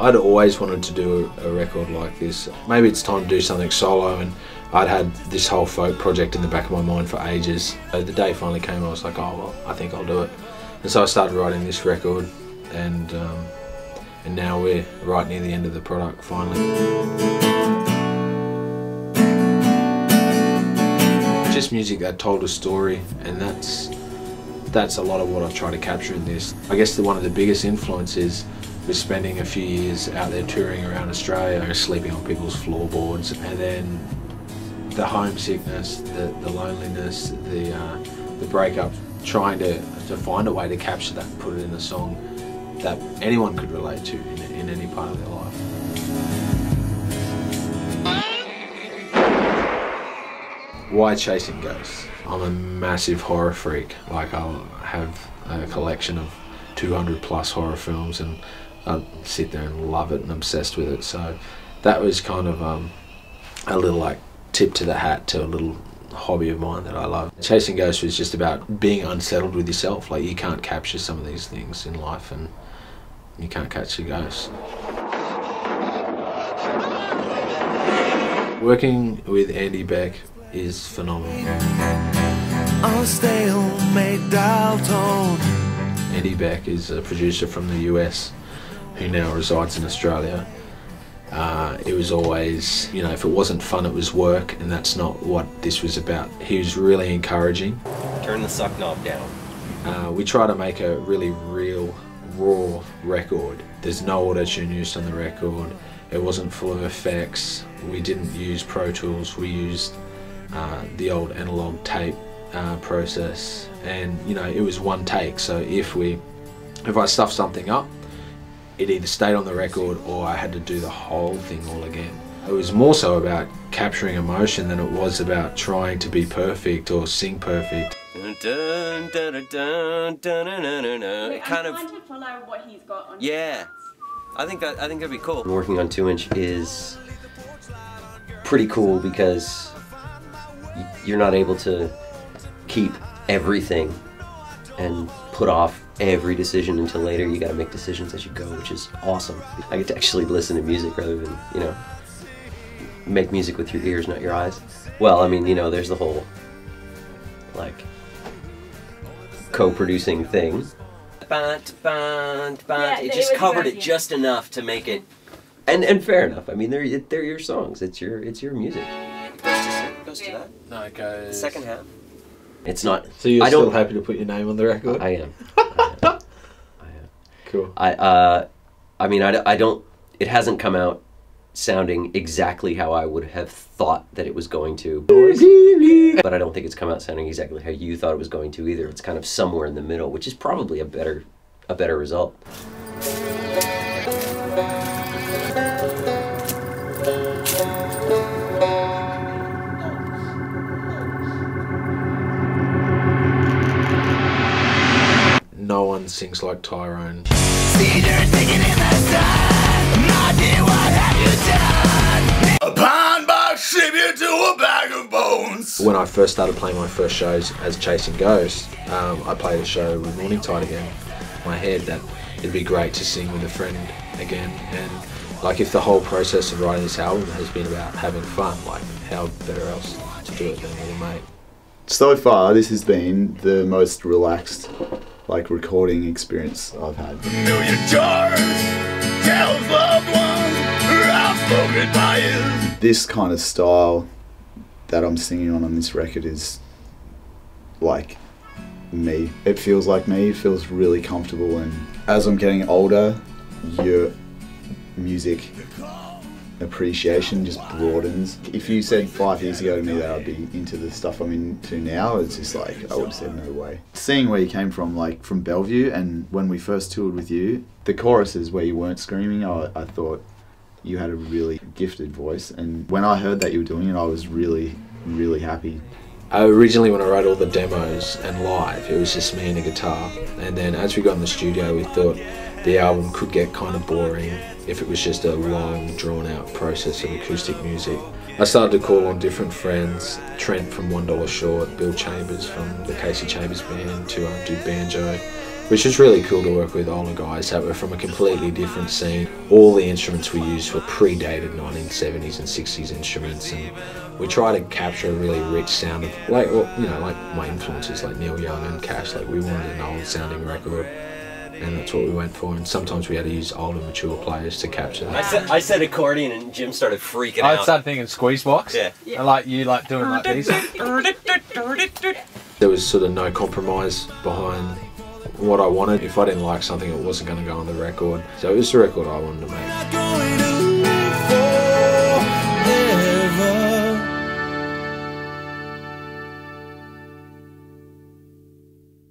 I'd always wanted to do a record like this. Maybe it's time to do something solo, and I'd had this whole folk project in the back of my mind for ages. So the day finally came, I was like, oh well, I think I'll do it. And so I started writing this record, and now we're right near the end of the product finally. Just music that told a story, and that's a lot of what I've tried to capture in this. I guess one of the biggest influences was spending a few years out there touring around Australia, sleeping on people's floorboards, and then the homesickness, the loneliness, the breakup, trying to find a way to capture that and put it in a song that anyone could relate to in any part of their life. Why chasing ghosts? I'm a massive horror freak. Like, I'll have a collection of 200 plus horror films, and I sit there and love it and obsessed with it. So that was kind of a little like tip to the hat to a little hobby of mine that I love. Chasing ghosts was just about being unsettled with yourself. Like, you can't capture some of these things in life, and you can't catch a ghost. Working with Andy Beck is phenomenal. Andy Beck is a producer from the US who now resides in Australia. It was always, you know, if it wasn't fun, it was work, and that's not what this was about. He was really encouraging. Turn the suck knob down. We try to make a really real, raw record. There's no auto-tune used on the record. It wasn't full of effects. We didn't use Pro Tools. We used the old analog tape process, and you know, it was one take. So if I stuffed something up, it either stayed on the record or I had to do the whole thing all again. It was more so about capturing emotion than it was about trying to be perfect or sing perfect. Dun, dun, dun, dun, dun, dun, dun. Wait, kind I'm of. trying to follow what he's got on. Yeah, I think that'd be cool. Working on 2-inch is pretty cool because you're not able to keep everything and put off every decision until later. You got to make decisions as you go, which is awesome. I get to actually listen to music rather than, you know, make music with your ears, not your eyes. Well, I mean, you know, there's the whole like co-producing thing. It just covered it just enough to make it, and fair enough. I mean, they're your songs. It's your music. Goes to that. No, it goes. The second half. It's not. So you're still happy to put your name on the record? I am. I am. Cool. I mean, I don't. It hasn't come out sounding exactly how I would have thought that it was going to. But I don't think it's come out sounding exactly how you thought it was going to either. It's kind of somewhere in the middle, which is probably a better result. No one sings like Tyrone. A pine box tribute to a bag of bones. When I first started playing my first shows as Chasing Ghosts, I played a show with Mourning again. In my head that it'd be great to sing with a friend again, and like, if the whole process of writing this album has been about having fun, like, how better else to do it than with a mate? So far, this has been the most relaxed, like, recording experience I've had. Million jars tells loved ones outspoken by you. This kind of style that I'm singing on this record is like me. It feels like me. It feels really comfortable, and as I'm getting older, your music appreciation just broadens. If you said 5 years ago to me that I'd be into the stuff I'm into now, it's just like, I would have said no way. Seeing where you came from, like from Bellevue, and when we first toured with you, the choruses where you weren't screaming, I thought you had a really gifted voice, and when I heard that you were doing it, I was really, really happy. Originally, when I wrote all the demos and live, it was just me and a guitar, and then as we got in the studio, we thought the album could get kind of boring if it was just a long, drawn-out process of acoustic music. I started to call on different friends, Trent from $1 Short, Bill Chambers from the Casey Chambers Band, to do banjo, which is really cool to work with older guys that were from a completely different scene. All the instruments we used were predated 1970s and 60s instruments, and we try to capture a really rich sound of, like, well, you know, like my influences like Neil Young and Cash. Like, we wanted an old sounding record, and that's what we went for. And sometimes we had to use older, mature players to capture that. I said accordion, and Jim started freaking out. I started thinking squeeze box. Yeah. I like you like doing like these. There was sort of no compromise behind what I wanted. If I didn't like something, it wasn't going to go on the record. So it was the record I wanted to make.